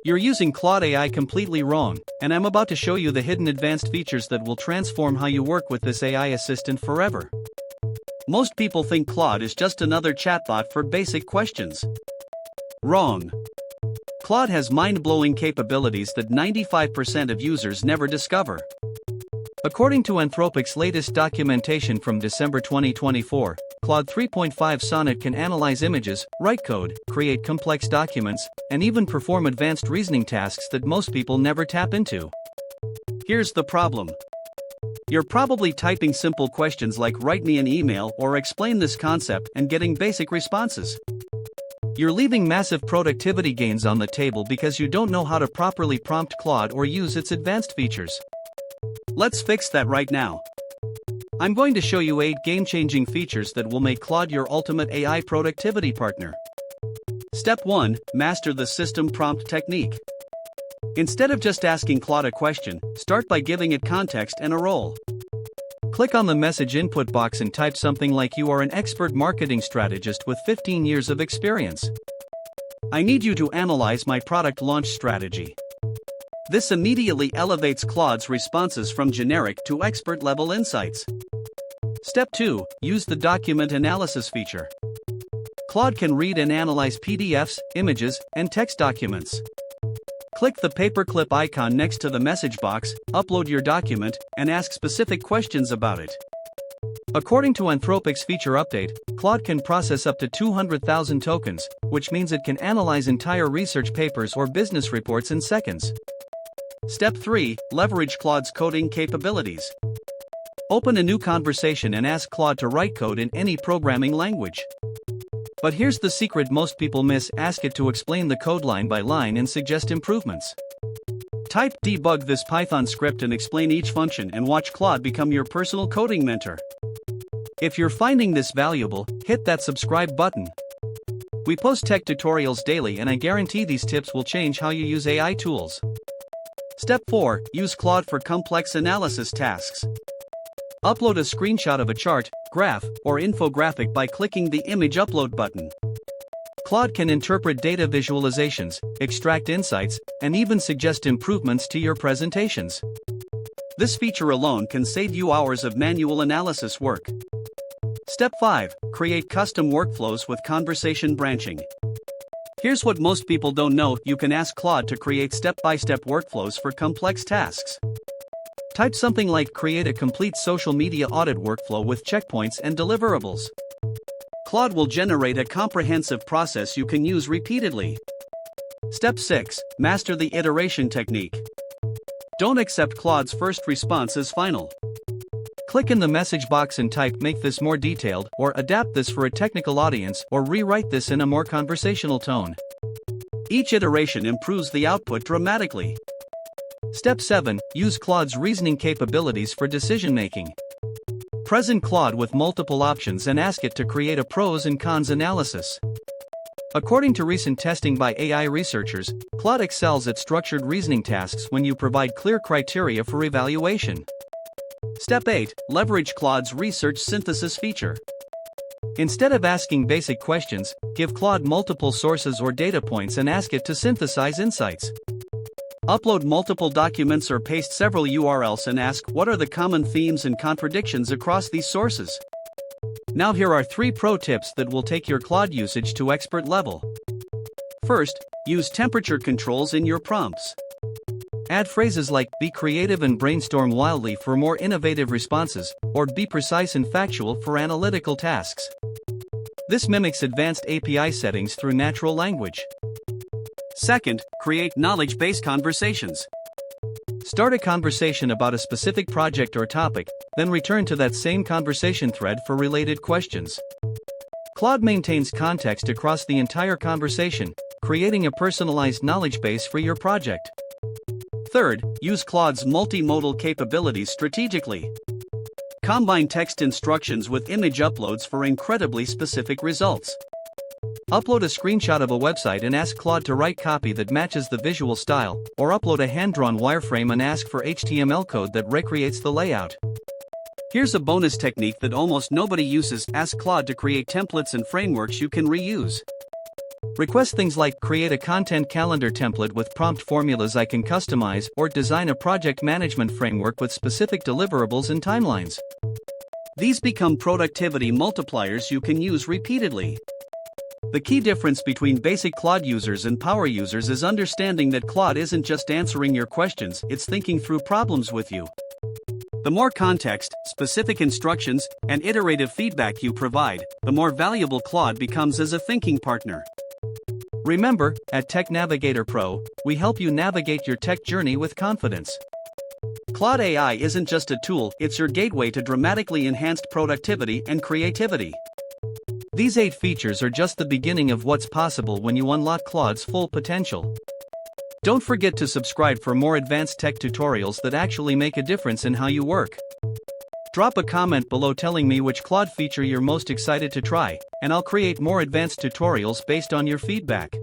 You're using Claude AI completely wrong, and I'm about to show you the hidden advanced features that will transform how you work with this AI assistant forever. Most people think Claude is just another chatbot for basic questions. Wrong. Claude has mind-blowing capabilities that 95% of users never discover. According to Anthropic's latest documentation from December 2024, Claude 3.5 Sonnet can analyze images, write code, create complex documents, and even perform advanced reasoning tasks that most people never tap into. Here's the problem. You're probably typing simple questions like "write me an email" or "explain this concept" and getting basic responses. You're leaving massive productivity gains on the table because you don't know how to properly prompt Claude or use its advanced features. Let's fix that right now. I'm going to show you 8 game-changing features that will make Claude your ultimate AI productivity partner. Step 1. Master the system prompt technique. Instead of just asking Claude a question, start by giving it context and a role. Click on the message input box and type something like "You are an expert marketing strategist with 15 years of experience. I need you to analyze my product launch strategy." This immediately elevates Claude's responses from generic to expert-level insights. Step 2. Use the document analysis feature. Claude can read and analyze PDFs, images, and text documents. Click the paperclip icon next to the message box, upload your document, and ask specific questions about it. According to Anthropic's feature update, Claude can process up to 200,000 tokens, which means it can analyze entire research papers or business reports in seconds. Step 3. Leverage Claude's coding capabilities. Open a new conversation and ask Claude to write code in any programming language. But here's the secret most people miss: ask it to explain the code line by line and suggest improvements. Type "debug this Python script" and explain each function, and watch Claude become your personal coding mentor. If you're finding this valuable, hit that subscribe button. We post tech tutorials daily, and I guarantee these tips will change how you use AI tools. Step 4. Use Claude for complex analysis tasks. Upload a screenshot of a chart, graph, or infographic by clicking the image upload button. Claude can interpret data visualizations, extract insights, and even suggest improvements to your presentations. This feature alone can save you hours of manual analysis work. Step 5. Create custom workflows with conversation branching. Here's what most people don't know: you can ask Claude to create step-by-step workflows for complex tasks. Type something like "create a complete social media audit workflow with checkpoints and deliverables." Claude will generate a comprehensive process you can use repeatedly. Step 6. Master the iteration technique. Don't accept Claude's first response as final. Click in the message box and type "make this more detailed," or "adapt this for a technical audience," or "rewrite this in a more conversational tone." Each iteration improves the output dramatically. Step 7. Use Claude's reasoning capabilities for decision-making. Present Claude with multiple options and ask it to create a pros and cons analysis. According to recent testing by AI researchers, Claude excels at structured reasoning tasks when you provide clear criteria for evaluation. Step 8. Leverage Claude's research synthesis feature. Instead of asking basic questions, give Claude multiple sources or data points and ask it to synthesize insights. Upload multiple documents or paste several URLs and ask, what are the common themes and contradictions across these sources? Now here are 3 pro tips that will take your Claude usage to expert level. First, use temperature controls in your prompts. Add phrases like "be creative and brainstorm wildly" for more innovative responses, or "be precise and factual" for analytical tasks. This mimics advanced API settings through natural language. Second, create knowledge-based conversations. Start a conversation about a specific project or topic, then return to that same conversation thread for related questions. Claude maintains context across the entire conversation, creating a personalized knowledge base for your project. Third, use Claude's multimodal capabilities strategically. Combine text instructions with image uploads for incredibly specific results. Upload a screenshot of a website and ask Claude to write copy that matches the visual style, or upload a hand-drawn wireframe and ask for HTML code that recreates the layout. Here's a bonus technique that almost nobody uses: ask Claude to create templates and frameworks you can reuse. Request things like create a content calendar template with prompt formulas I can customize, or design a project management framework with specific deliverables and timelines. These become productivity multipliers you can use repeatedly. The key difference between basic Claude users and power users is understanding that Claude isn't just answering your questions, it's thinking through problems with you. The more context, specific instructions, and iterative feedback you provide, the more valuable Claude becomes as a thinking partner. Remember, at TechNavigator Pro, we help you navigate your tech journey with confidence. Claude AI isn't just a tool, it's your gateway to dramatically enhanced productivity and creativity. These 8 features are just the beginning of what's possible when you unlock Claude's full potential. Don't forget to subscribe for more advanced tech tutorials that actually make a difference in how you work. Drop a comment below telling me which Claude feature you're most excited to try, and I'll create more advanced tutorials based on your feedback.